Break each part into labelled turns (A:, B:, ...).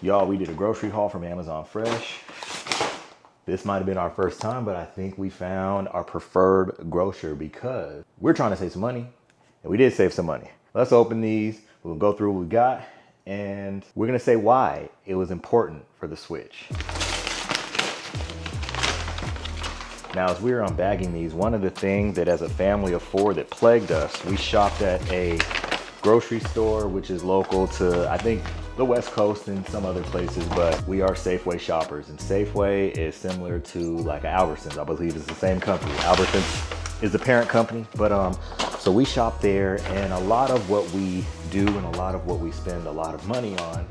A: Y'all, we did a grocery haul from Amazon Fresh. This might have been our first time, but I think we found our preferred grocer because we're trying to save some money, and we did save some money. Let's open these. We'll go through what we got, and we're gonna say why it was important for the switch. Now, as we were unbagging these, one of the things that as a family of four that plagued us, we shopped at a grocery store, which is local to, I think, the West Coast and some other places, but we are Safeway shoppers, and Safeway is similar to like Albertsons. I believe it's the same company. Albertsons is the parent company, but so we shop there, and a lot of what we do and a lot of what we spend a lot of money on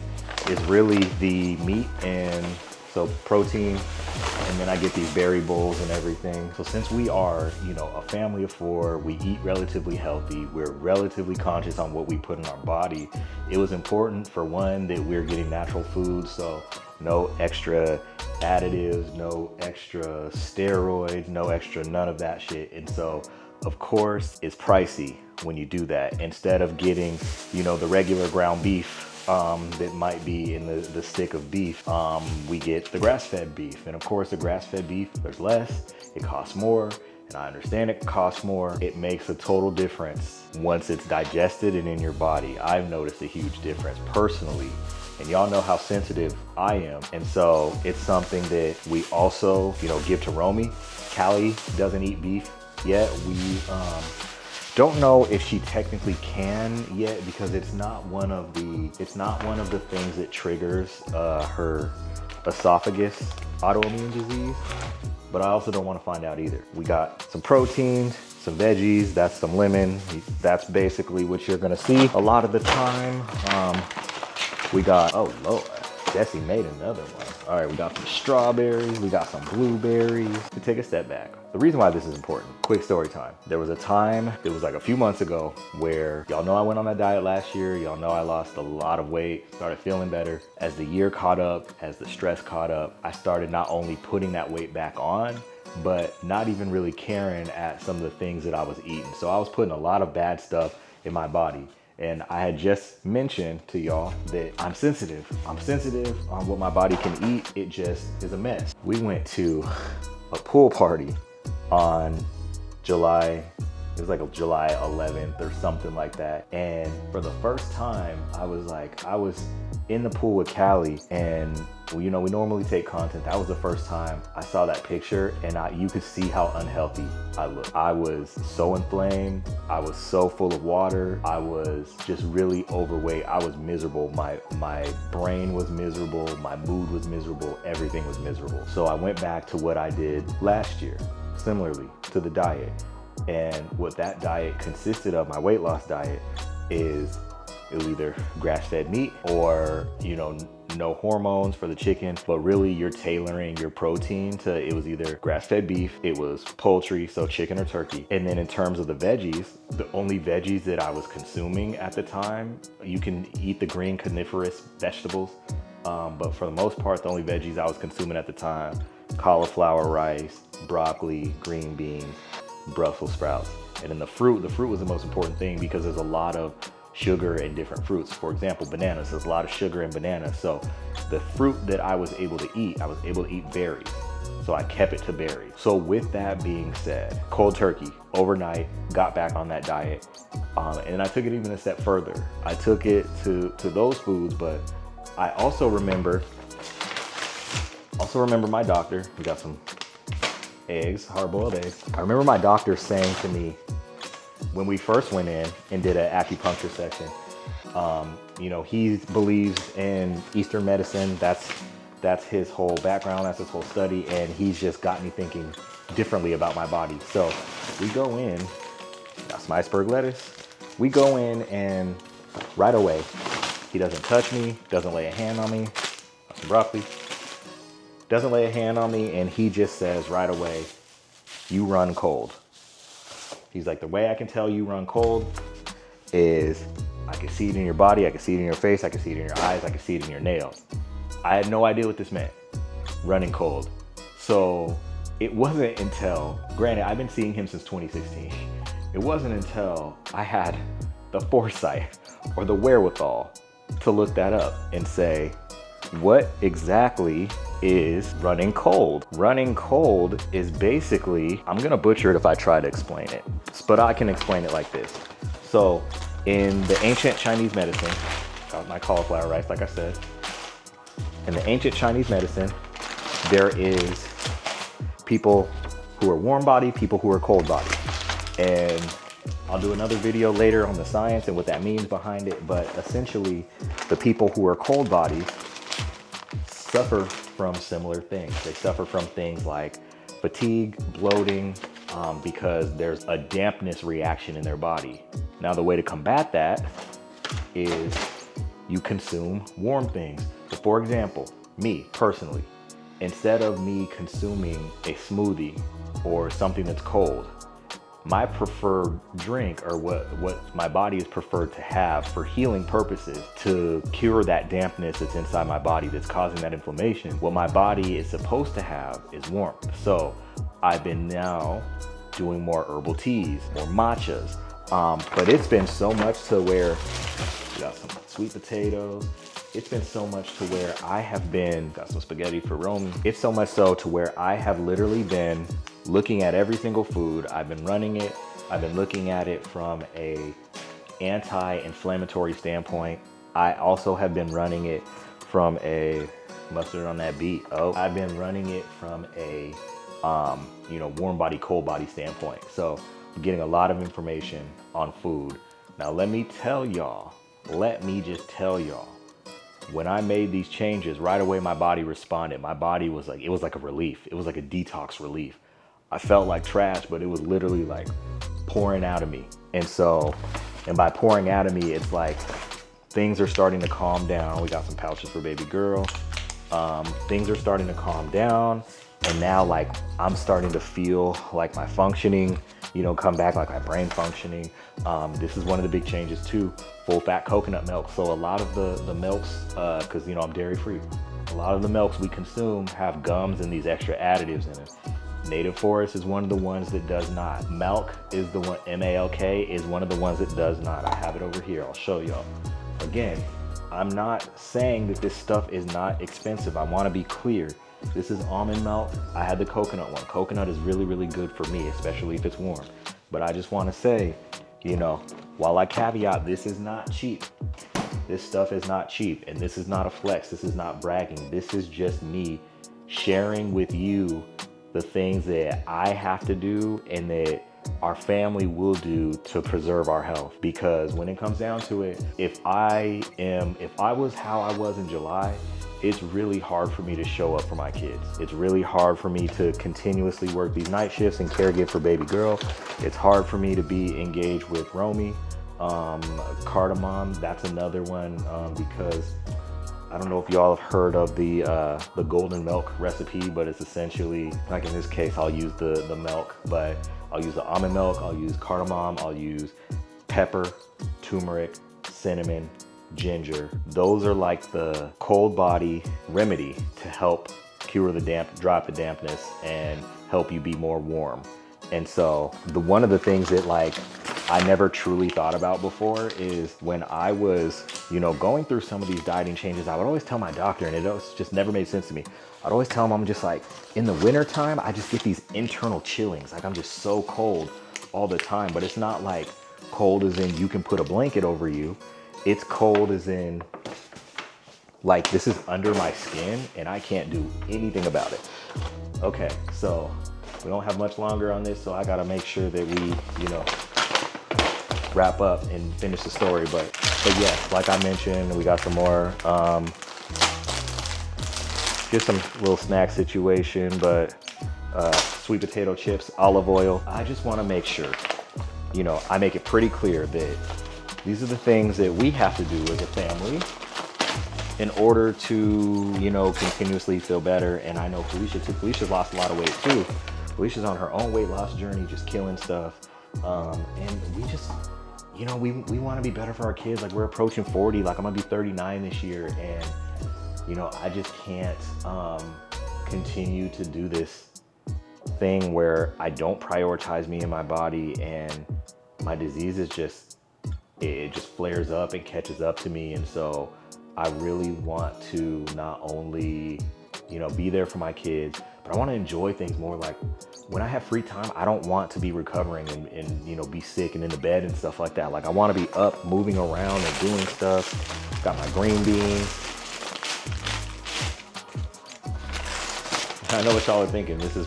A: is really the meat and so protein, and then I get these berry bowls and everything. So since we are, a family of four, we eat relatively healthy, we're relatively conscious on what we put in our body, it was important for one that we're getting natural food, so no extra additives, no extra steroids, no extra none of that shit. And so of course it's pricey when you do that. Instead of getting, the regular ground beef that might be in the stick of beef, we get the grass-fed beef. And of course the grass-fed beef, there's less, it costs more, and I understand it costs more. It makes a total difference once it's digested and in your body. I've noticed a huge difference personally, and y'all know how sensitive I am. And so it's something that we also, give to Romy. Callie doesn't eat beef yet. We don't know if she technically can yet because it's not one of the things that triggers her esophagus autoimmune disease, but I also don't want to find out either. We got some proteins, some veggies, that's some lemon. That's basically what you're gonna see a lot of the time. We got, oh Lord, Jesse made another one. All right, we got some strawberries, we got some blueberries. To take a step back, the reason why this is important, quick story time. There was a time, it was like a few months ago, where y'all know I went on that diet last year. Y'all know I lost a lot of weight, started feeling better. As the year caught up, as the stress caught up, I started not only putting that weight back on, but not even really caring at some of the things that I was eating. So I was putting a lot of bad stuff in my body. And I had just mentioned to y'all that I'm sensitive. I'm sensitive on what my body can eat. It just is a mess. We went to a pool party on July 11th or something like that. And for the first time, I was in the pool with Callie, and we normally take content. That was the first time I saw that picture, and you could see how unhealthy I looked. I was so inflamed. I was so full of water. I was just really overweight. I was miserable. My brain was miserable. My mood was miserable. Everything was miserable. So I went back to what I did last year, similarly to the diet. And what that diet consisted of, my weight loss diet, is it was either grass-fed meat or, no hormones for the chicken, but really you're tailoring your protein to, it was either grass-fed beef, it was poultry, so chicken or turkey. And then in terms of the veggies, the only veggies that I was consuming at the time, you can eat the green coniferous vegetables, but for the most part, the only veggies I was consuming at the time, cauliflower rice, broccoli, green beans, Brussels sprouts. And then the fruit was the most important thing because there's a lot of sugar in different fruits. For example, bananas, there's a lot of sugar in bananas. So the fruit that I was able to eat berries. So I kept it to berries. So with that being said, cold turkey, overnight, got back on that diet. And I took it even a step further. I took it to those foods, but I also remember my doctor, we got some eggs, hard-boiled eggs. I remember my doctor saying to me when we first went in and did an acupuncture session, he believes in Eastern medicine. That's his whole background, that's his whole study, and he's just got me thinking differently about my body. So we go in, got some iceberg lettuce. We go in and right away, he doesn't touch me, doesn't lay a hand on me, got some broccoli, doesn't lay a hand on me, and he just says right away, you run cold. He's like, the way I can tell you run cold is I can see it in your body, I can see it in your face, I can see it in your eyes, I can see it in your nails. I had no idea what this meant, running cold. So it wasn't until, granted, I've been seeing him since 2016. It wasn't until I had the foresight or the wherewithal to look that up and say, what exactly is running cold? Running cold is basically, I'm gonna butcher it if I try to explain it, but I can explain it like this. So in the ancient Chinese medicine, got my cauliflower rice, like I said, in the ancient Chinese medicine, there is people who are warm body, people who are cold body. And I'll do another video later on the science and what that means behind it, but essentially the people who are cold bodies suffer from similar things. They suffer from things like fatigue, bloating, because there's a dampness reaction in their body. Now, the way to combat that is you consume warm things. So for example, me personally, instead of me consuming a smoothie or something that's cold, my preferred drink, or what my body is preferred to have for healing purposes to cure that dampness that's inside my body that's causing that inflammation, what my body is supposed to have is warmth. So I've been now doing more herbal teas, more matchas, but it's been so much to where we got some sweet potatoes. It's been so much to where I have been, got some spaghetti for Romy. It's so much so to where I have literally been looking at every single food. I've been running it. I've been looking at it from a anti-inflammatory standpoint. I also have been running it from a mustard on that beat. Oh, I've been running it from a, warm body, cold body standpoint. So I'm getting a lot of information on food. Now let me just tell y'all, when I made these changes, right away my body responded. My body was like, it was like a relief. It was like a detox relief. I felt like trash, but it was literally like pouring out of me. And by pouring out of me, it's like things are starting to calm down. We got some pouches for baby girl. Things are starting to calm down. And now like I'm starting to feel like my functioning, come back, like my brain functioning. This is one of the big changes too, full fat coconut milk. So a lot of the milks, cause I'm dairy free. A lot of the milks we consume have gums and these extra additives in it. Native Forest is one of the ones that does not. Milk is the one, M-A-L-K is one of the ones that does not. I have it over here, I'll show y'all. Again, I'm not saying that this stuff is not expensive. I wanna be clear. This is almond milk. I had the coconut one. Coconut is really, really good for me, especially if it's warm. But I just wanna say, while I caveat, this is not cheap. This stuff is not cheap, and this is not a flex. This is not bragging. This is just me sharing with you the things that I have to do and that our family will do to preserve our health. Because when it comes down to it, if I was how I was in July, it's really hard for me to show up for my kids. It's really hard for me to continuously work these night shifts and caregive for baby girl. It's hard for me to be engaged with Romy. Cardamom, that's another one, because I don't know if y'all have heard of the golden milk recipe, but it's essentially, like in this case, I'll use the milk, but I'll use the almond milk, I'll use cardamom, I'll use pepper, turmeric, cinnamon, ginger. Those are like the cold body remedy to help cure the drop the dampness and help you be more warm. And so one of the things that like I never truly thought about before is when I was, going through some of these dieting changes, I would always tell my doctor, and it just never made sense to me. I'd always tell him I'm just like, in the winter time, I just get these internal chillings. Like I'm just so cold all the time, but it's not like cold as in you can put a blanket over you. It's cold as in like this is under my skin and I can't do anything about it. Okay, so we don't have much longer on this, so I gotta make sure that we, wrap up and finish the story. But yes, like I mentioned, we got some more, just some little snack situation, but sweet potato chips, olive oil. I just wanna make sure, I make it pretty clear that these are the things that we have to do as a family in order to, continuously feel better. And I know Felicia too. Felicia's lost a lot of weight too. Felicia's on her own weight loss journey, just killing stuff. And we just, we want to be better for our kids. Like we're approaching 40, like I'm gonna be 39 this year. And, I just can't continue to do this thing where I don't prioritize me and my body, and my disease is it just flares up and catches up to me. And so I really want to not only, you know, be there for my kids, but I want to enjoy things more. Like when I have free time, I don't want to be recovering and you know, be sick and in the bed and stuff like that. Like I want to be up, moving around and doing stuff. Got my green beans. I know what y'all are thinking. This is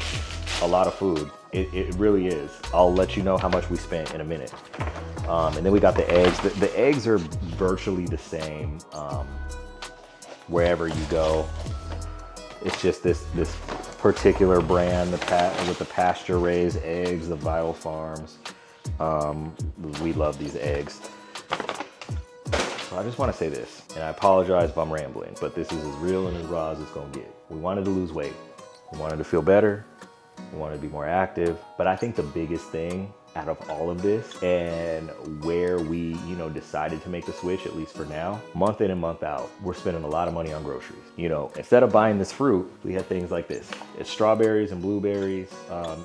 A: a lot of food. It really is. I'll let you know how much we spent in a minute. And then we got the eggs. The eggs are virtually the same wherever you go. It's just this particular brand, with the pasture raised eggs, the Vital Farms. We love these eggs. So I just want to say this, and I apologize if I'm rambling, but this is as real and as raw as it's gonna get. We wanted to lose weight. We wanted to feel better. We wanted to be more active. But I think the biggest thing out of all of this, and where we, you know, decided to make the switch, at least for now, month in and month out, we're spending a lot of money on groceries. You know, instead of buying this fruit, we had things like this. It's strawberries and blueberries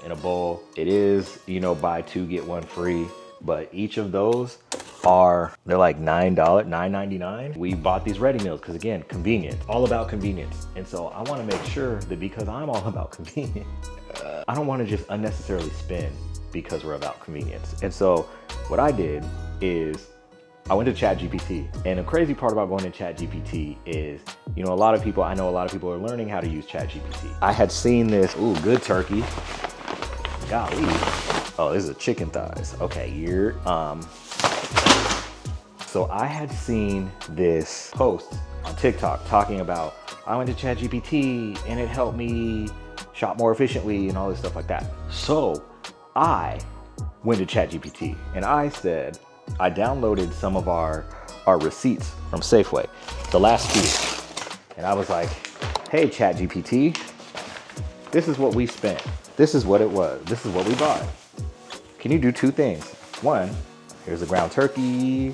A: in a bowl. It is, you know, buy two, get one free. But each of those they're like $9.99. We bought these ready meals because, again, convenience, all about convenience. And so I want to make sure that, because I'm all about convenience, I don't want to just unnecessarily spend because we're about convenience. And so what I did is I went to ChatGPT. And the crazy part about going to ChatGPT is, you know, I know a lot of people are learning how to use ChatGPT. I had seen this, ooh, good turkey. Golly. Oh, this is a chicken thighs. Okay, so I had seen this post on TikTok talking about, I went to ChatGPT and it helped me shop more efficiently and all this stuff like that. So I went to ChatGPT and I said, I downloaded some of our receipts from Safeway, the last few. And I was like, hey, ChatGPT, this is what we spent. This is what it was. This is what we bought. Can you do two things? One, here's the ground turkey.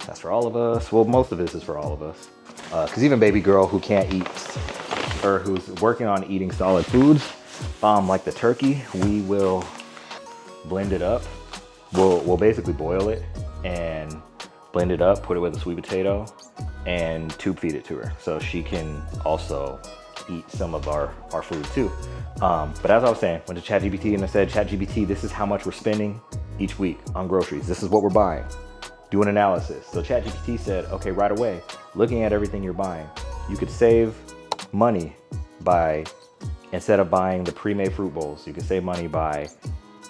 A: That's for all of us. Well, most of this is for all of us. Because even baby girl who can't eat, or who's working on eating solid foods, like the turkey, we will blend it up. We'll basically boil it and blend it up, put it with a sweet potato, and tube feed it to her. So she can also eat some of our food too. But as I was saying, went to ChatGPT and I said, ChatGPT, this is how much we're spending each week on groceries. This is what we're buying. Do an analysis. So ChatGPT said, okay, right away, looking at everything you're buying, you could save money by, instead of buying the pre-made fruit bowls, you could save money by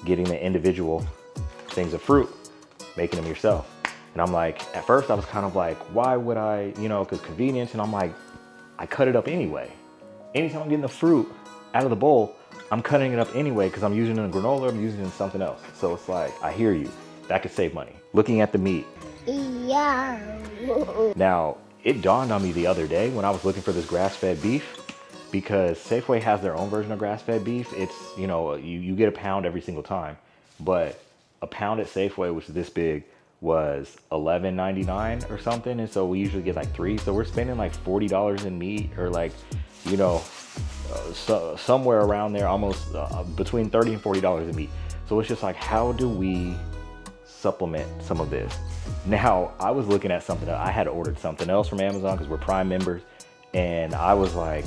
A: getting the individual things of fruit, making them yourself. And I'm like, at first I was kind of like, why would I, you know, because convenience. And I'm like, I cut it up anyway. Anytime I'm getting the fruit out of the bowl, I'm cutting it up anyway because I'm using it in granola, I'm using it in something else. So it's like, I hear you. That could save money. Looking at the meat. Yeah. Now, it dawned on me the other day when I was looking for this grass-fed beef, because Safeway has their own version of grass-fed beef. It's, you know, you get a pound every single time, but a pound at Safeway, which is this big, was $11.99 or something. And so we usually get like 3. So we're spending like $40 in meat, or like, you know, somewhere around there, almost between $30 and $40 in meat. So it's just like, how do we supplement some of this? Now, I was looking at something. I had ordered something else from Amazon because we're Prime members. And I was like,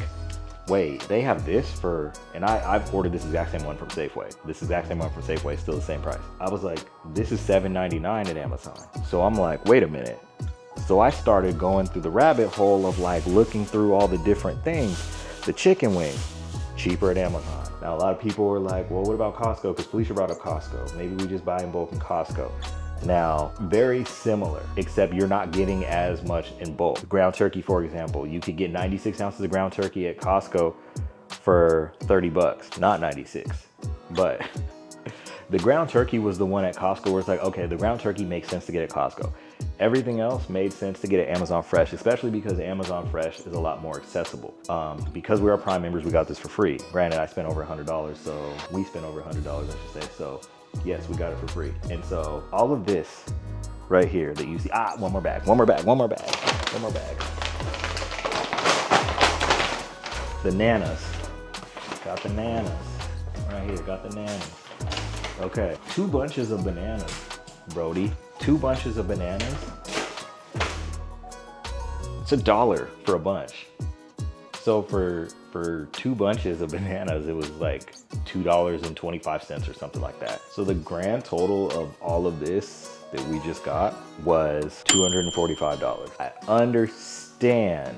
A: wait, they have this for, and I've ordered this exact same one from Safeway. This exact same one from Safeway is still the same price. I was like, this is $7.99 at Amazon. So I'm like, wait a minute. So I started going through the rabbit hole of like looking through all the different things. The chicken wings, cheaper at Amazon. Now, a lot of people were like, well, what about Costco? Because Felicia brought up Costco. Maybe we just buy in bulk in Costco. Now, very similar, except you're not getting as much in bulk. Ground turkey, for example, you could get 96 ounces of ground turkey at Costco for 30 bucks, not 96. But the ground turkey was the one at Costco where it's like, okay, the ground turkey makes sense to get at Costco. Everything else made sense to get at Amazon Fresh, especially because Amazon Fresh is a lot more accessible. Because we are Prime members, we got this for free. Granted, I spent over $100, so we spent over $100, I should say. So yes, we got it for free. And so all of this right here that you see, one more bag. Bananas, got the nanas, right here, got the nanas. Okay, 2 bunches of bananas, Brody. 2 bunches of bananas. It's $1 for a bunch. So for 2 bunches of bananas, it was like $2.25 or something like that. So the grand total of all of this that we just got was $245. I understand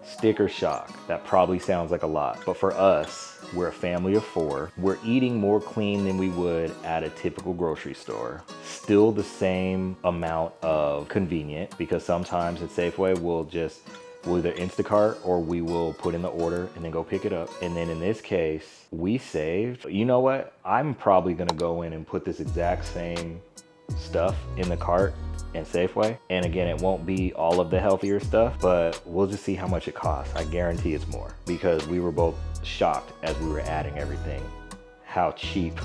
A: sticker shock. That probably sounds like a lot, but for us, we're a family of 4. We're eating more clean than we would at a typical grocery store. Still the same amount of convenient, because sometimes at Safeway, we'll either Instacart or we will put in the order and then go pick it up. And then in this case, we saved. You know what? I'm probably gonna go in and put this exact same stuff in the cart in Safeway. And again, it won't be all of the healthier stuff, but we'll just see how much it costs. I guarantee it's more, because we were both shocked as we were adding everything, how cheap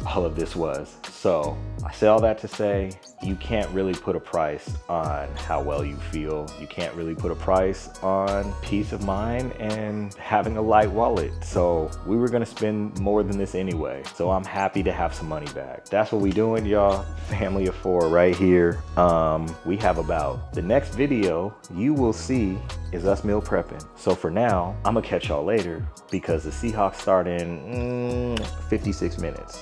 A: all of this was. So I say all that to say, you can't really put a price on how well you feel. You can't really put a price on peace of mind and having a light wallet. So we were gonna spend more than this anyway. So I'm happy to have some money back. That's what we doing, y'all. Family of 4 right here. We have about, the next video you will see is us meal prepping. So for now, I'm gonna catch y'all later, because the Seahawks start in 56 minutes.